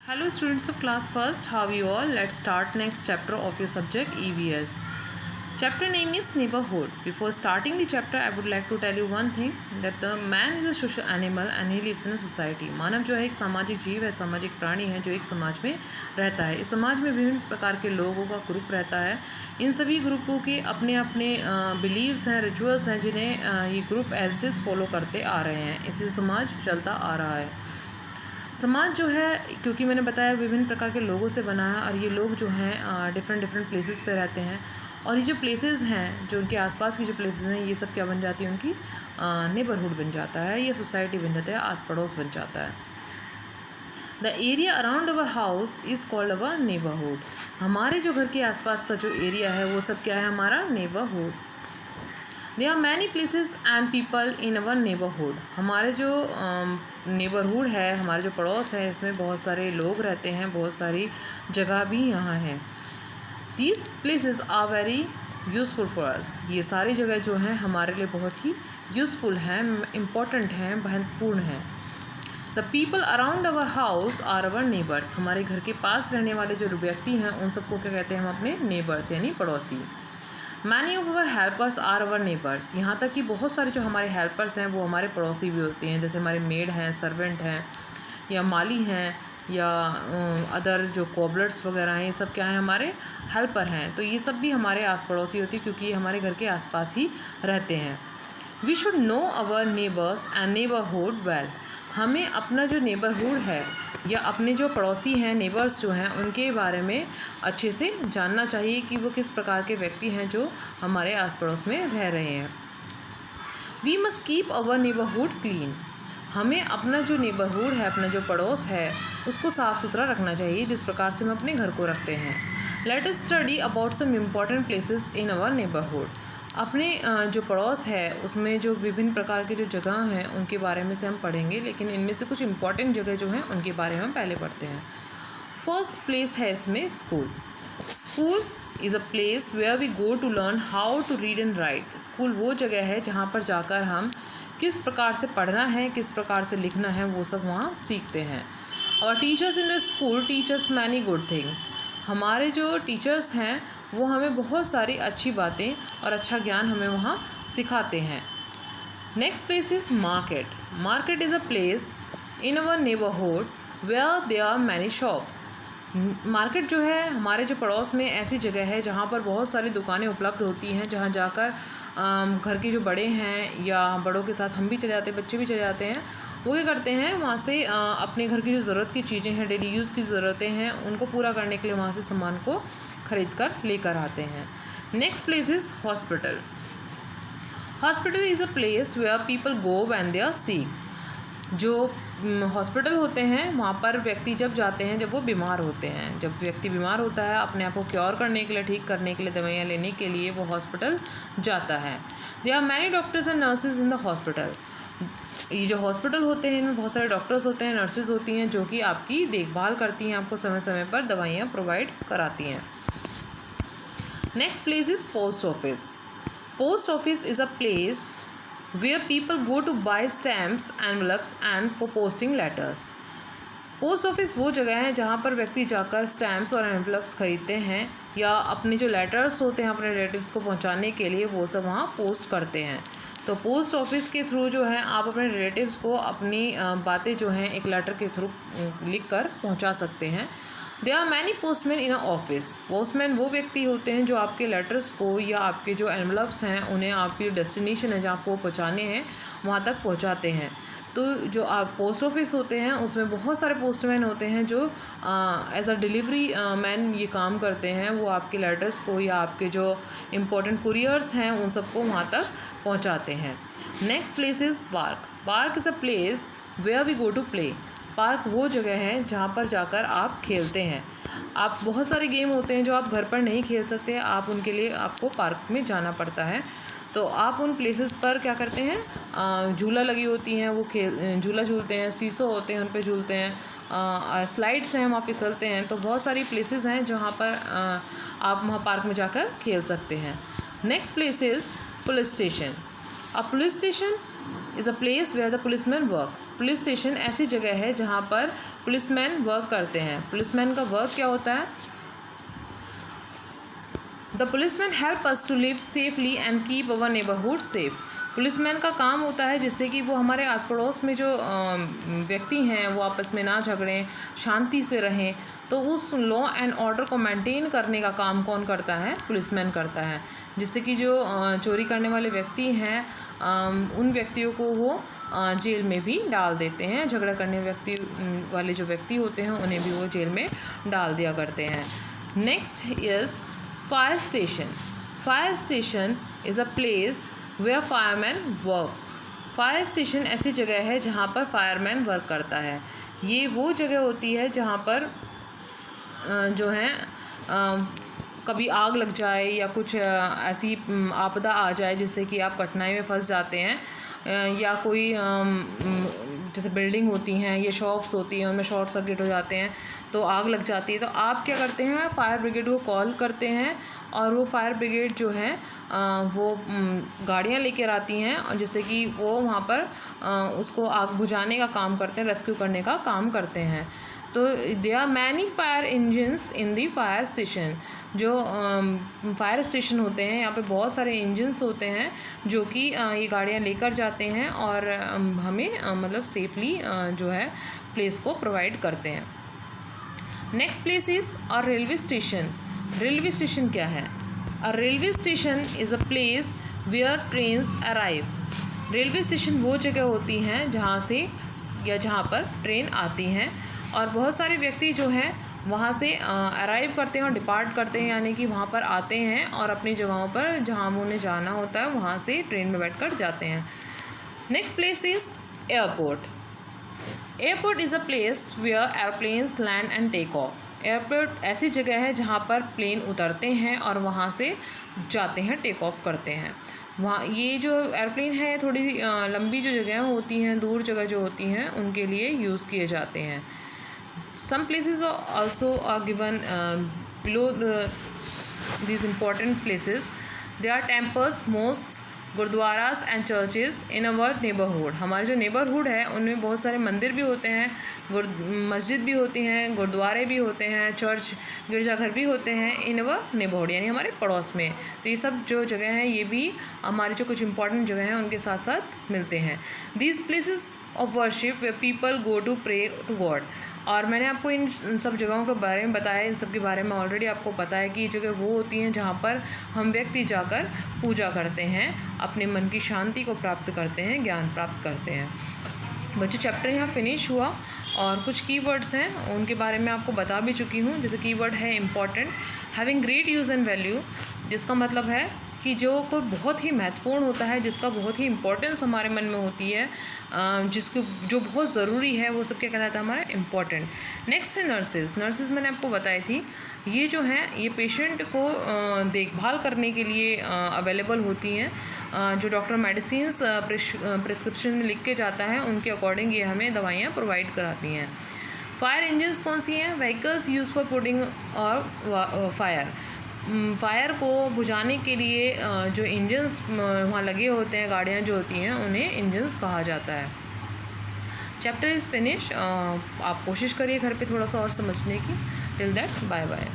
Hello students of class first, how are you all? Let's start next chapter of your subject EVS. Chapter name is neighborhood. Before starting the chapter, I would like to tell you one thing that the man is a social animal and he lives in a society. मानव जो है एक सामाजिक जीव है, सामाजिक प्राणी है जो एक समाज में रहता है. इस समाज में विभिन्न प्रकार के लोगों का ग्रुप रहता है. इन सभी ग्रुपों के अपने अपने बिलीव्स हैं, रिचुअल्स हैं जिन्हें ये group as it is follow करते आ रहे हैं. इसी समाज चलता आ रहा है. समाज जो है क्योंकि मैंने बताया विभिन्न प्रकार के लोगों से बना है और ये लोग जो हैं डिफरेंट प्लेसेस पे रहते हैं और ये जो प्लेसेस हैं जो उनके आसपास की जो प्लेसेस हैं ये सब क्या बन जाती है उनकी नेबरहुड बन जाता है, ये सोसाइटी बन जाता है, आस पड़ोस बन जाता है. The area around our house is called our neighbourhood. हमारे जो घर के आसपास का जो एरिया है वो सब क्या है, हमारा neighbourhood. There are many places and people in our neighbourhood. हमारे जो नेबरहुड है, हमारे जो पड़ोस है, इसमें बहुत सारे लोग रहते हैं, बहुत सारी जगह भी यहाँ हैं. These places are very useful for us. ये सारी जगह जो हैं हमारे लिए बहुत ही यूज़फुल हैं, इम्पॉर्टेंट हैं, महत्वपूर्ण हैं. The people around our house are our neighbours. हमारे घर के पास रहने वाले जो व्यक्ति हैं उन सबको क्या कहते हैं, हम अपने नेबर्स यानी पड़ोसी. Many of our helpers are our neighbours. यहाँ तक कि बहुत सारे जो हमारे हेल्पर्स हैं वो हमारे पड़ोसी भी होते हैं. जैसे हमारे मेड हैं, सर्वेंट हैं या माली हैं या अदर जो कॉबलर्स वगैरह हैं, ये सब क्या है, हमारे हेल्पर हैं. तो ये सब भी हमारे आस पड़ोसी होती है क्योंकि ये हमारे घर के आसपास ही रहते हैं. We should know our neighbours and neighbourhood well. हमें अपना जो नेबरहुड है या अपने जो पड़ोसी हैं, नेबर्स जो हैं, उनके बारे में अच्छे से जानना चाहिए कि वो किस प्रकार के व्यक्ति हैं जो हमारे आस पड़ोस में रह रहे हैं. We must keep our neighbourhood clean. हमें अपना जो नेबरहुड है, अपना जो पड़ोस है, उसको साफ़ सुथरा रखना चाहिए जिस प्रकार से हम अपने घर को रखते हैं. Let us study about some important places in our neighbourhood. अपने जो पड़ोस है उसमें जो विभिन्न प्रकार के जो जगह हैं उनके बारे में से हम पढ़ेंगे, लेकिन इनमें से कुछ इम्पॉर्टेंट जगह जो हैं उनके बारे में हम पहले पढ़ते हैं. फर्स्ट प्लेस है इसमें school. School is a place where we go to learn how to read and write. School वो जगह है जहाँ पर जाकर हम किस प्रकार से पढ़ना है, किस प्रकार से लिखना है, वो सब वहाँ सीखते हैं. और teachers in the school teachers many good things. हमारे जो टीचर्स हैं वो हमें बहुत सारी अच्छी बातें और अच्छा ज्ञान हमें वहाँ सिखाते हैं. Next place is market. Market is a place in our neighbourhood where there are many shops. Market जो है हमारे जो पड़ोस में ऐसी जगह है जहाँ पर बहुत सारी दुकानें उपलब्ध होती हैं, जहाँ जाकर घर के जो बड़े हैं या बड़ों के साथ हम भी चले जाते हैं, बच्चे भी चले जाते हैं, वो क्या करते हैं वहाँ से अपने घर की जो ज़रूरत की चीज़ें हैं, डेली यूज़ की ज़रूरतें हैं, उनको पूरा करने के लिए वहाँ से सामान को ख़रीद कर लेकर आते हैं. Next place is hospital. Hospital is a place where people go when they are sick. जो हॉस्पिटल होते हैं वहाँ पर व्यक्ति जब जाते हैं जब वो बीमार होते हैं. जब व्यक्ति बीमार होता है, अपने आप को क्योर करने के लिए, ठीक करने के लिए, दवाइयाँ लेने के लिए वो हॉस्पिटल जाता है. There are many doctors and nurses in the hospital. ये जो हॉस्पिटल होते हैं इनमें बहुत सारे डॉक्टर्स होते हैं, नर्सेज होती हैं जो कि आपकी देखभाल करती हैं, आपको समय समय पर दवाइयाँ प्रोवाइड कराती हैं. Next place is post office. Post office is a place where people go to buy stamps, envelopes and for posting letters. Post office वो जगह है जहाँ पर व्यक्ति जाकर स्टैम्प्स और एनवलप्स खरीदते हैं या अपने जो लेटर्स होते हैं अपने रिलेटिव्स को पहुँचाने के लिए वो सब वहाँ पोस्ट करते हैं. तो पोस्ट ऑफिस के थ्रू जो है आप अपने रिलेटिव्स को अपनी बातें जो हैं एक लेटर के थ्रू लिख कर पहुँचा सकते हैं. There are many postman in a office. Postman वो व्यक्ति होते हैं जो आपके लेटर्स को या आपके जो एनवलप्स हैं उन्हें आपकी डेस्टिनेशन है जहाँ आपको पहुँचाने हैं वहाँ तक पहुँचाते हैं. तो जो आप पोस्ट ऑफिस होते हैं उसमें बहुत सारे पोस्टमैन होते हैं जो एज अ डिलीवरी मैन ये काम करते हैं. वो आपके लेटर्स को या आपके जो इम्पोर्टेंट कुरियर्स हैं उन सबको वहाँ तक पहुँचाते हैं. Next place is park. Park is a place where we go to play. Park वो जगह है जहाँ पर जाकर आप खेलते हैं. आप बहुत सारे गेम होते हैं जो आप घर पर नहीं खेल सकते, आप उनके लिए आपको पार्क में जाना पड़ता है. तो आप उन प्लेसेस पर क्या करते हैं, झूला लगी होती हैं वो झूला झूलते हैं, सीसो होते हैं उन पे झूलते हैं, स्लाइड्स हैं वहाँ फिसलते हैं. तो बहुत सारी प्लेसेस हैं जहाँ पर आप वहाँ पार्क में जाकर खेल सकते हैं. Next place is police station. A police station is a place where the policeman work. Police station ऐसी जगह है जहाँ पर पुलिसमैन वर्क करते हैं। पुलिसमैन का वर्क क्या होता है? The policeman help us to live safely and keep our neighbourhood safe. Policeman का काम होता है जिससे कि वो हमारे आस पड़ोस में जो व्यक्ति हैं वो आपस में ना झगड़ें, शांति से रहें। तो उस लॉ एंड ऑर्डर को मेंटेन करने का काम कौन करता है? पुलिसमैन करता है। जिससे कि जो चोरी करने वाले व्यक्ति हैं उन व्यक्तियों को वो जेल में भी डाल देते हैं। झगड़ा करने वाले जो व्यक्ति होते हैं उन्हें भी वो जेल में डाल दिया करते हैं। Next is fire station. Fire station is a place where fireman work. Fire station ऐसी जगह है जहाँ पर फायरमैन वर्क करता है। ये वो जगह होती है जहाँ पर जो है कभी आग लग जाए या कुछ ऐसी आपदा आ जाए जिससे कि आप कठिनाई में फंस जाते हैं, या कोई जैसे बिल्डिंग होती हैं या शॉप्स होती हैं उनमें शॉर्ट सर्किट हो जाते हैं तो आग लग जाती है, तो आप क्या करते हैं? फायर ब्रिगेड को कॉल करते हैं और वो फायर ब्रिगेड जो है वो गाड़ियाँ लेकर आती हैं और जिससे कि वो वहाँ पर उसको आग बुझाने का काम करते हैं, रेस्क्यू करने का काम करते हैं। तो they are many fire engines in the fire station. जो फायर स्टेशन होते हैं यहाँ पे बहुत सारे इंजन्स होते हैं जो कि ये गाड़ियाँ लेकर जाते हैं और हमें मतलब सेफली जो है प्लेस को प्रोवाइड करते हैं। Next place is a railway station. Railway station क्या है? A railway station is a place where trains arrive. Railway station वो जगह होती हैं जहाँ से या जहाँ पर ट्रेन आती हैं और बहुत सारे व्यक्ति जो हैं वहाँ से अराइव करते हैं और डिपार्ट करते हैं, यानी कि वहाँ पर आते हैं और अपनी जगहों पर जहाँ उन्हें जाना होता है वहाँ से ट्रेन में बैठकर जाते हैं। Next place is airport. Airport is a place where airplanes land and take off. Airport ऐसी जगह है जहाँ पर प्लेन उतरते हैं और वहाँ से जाते हैं, टेक ऑफ करते हैं। वहाँ ये जो एयरप्लेन है थोड़ी लंबी जो जगह होती हैं, दूर जगह जो होती हैं उनके लिए यूज़ किए जाते हैं। Some places are also are given below these important places. There are temples, mosques, gurdwaras and churches in our neighbourhood. हमारे जो नेबरहुड है उनमें बहुत सारे मंदिर भी होते हैं, मस्जिद भी होती हैं, गुरुद्वारे भी होते हैं, चर्च गिरजाघर भी होते हैं इन अवर नेबरहुड, यानी हमारे पड़ोस में। तो ये सब जो जगह हैं ये भी हमारे जो कुछ इंपॉर्टेंट जगह हैं उनके साथ साथ मिलते हैं। These places of worship where people go to pray to God. और मैंने आपको इन सब जगहों के बारे में बताया, इन सब के बारे में ऑलरेडी आपको पता है कि ये जगह वो होती हैं जहाँ पर हम व्यक्ति जाकर पूजा करते हैं, अपने मन की शांति को प्राप्त करते हैं, ज्ञान प्राप्त करते हैं। बच्चों चैप्टर यहाँ फिनिश हुआ और कुछ कीवर्ड्स हैं उनके बारे में आपको बता भी चुकी हूँ। जैसे कीवर्ड है important, having great use and value, जिसका मतलब है कि जो कोई बहुत ही महत्वपूर्ण होता है, जिसका बहुत ही इम्पोर्टेंस हमारे मन में होती है, जिसको जो बहुत ज़रूरी है, वो सब क्या कहलाता है? हमारा इम्पॉर्टेंट। नेक्स्ट है नर्सेज। नर्सेज मैंने आपको बताई थी, ये जो हैं ये पेशेंट को देखभाल करने के लिए अवेलेबल होती हैं। जो डॉक्टर मेडिसिन्स प्रिस्क्रिप्शन में लिख के जाता है उनके अकॉर्डिंग ये हमें दवाइयाँ प्रोवाइड कराती हैं। फायर इंजन्स कौन सी हैं? व्हीकल्स यूज़ फॉर पुटिंग और फायर। फायर को बुझाने के लिए जो इंजन्स वहाँ लगे होते हैं, गाड़ियाँ जो होती हैं, उन्हें इंजन्स कहा जाता है। Chapter is finish. आप कोशिश करिए घर पे थोड़ा सा और समझने की। Till that bye bye.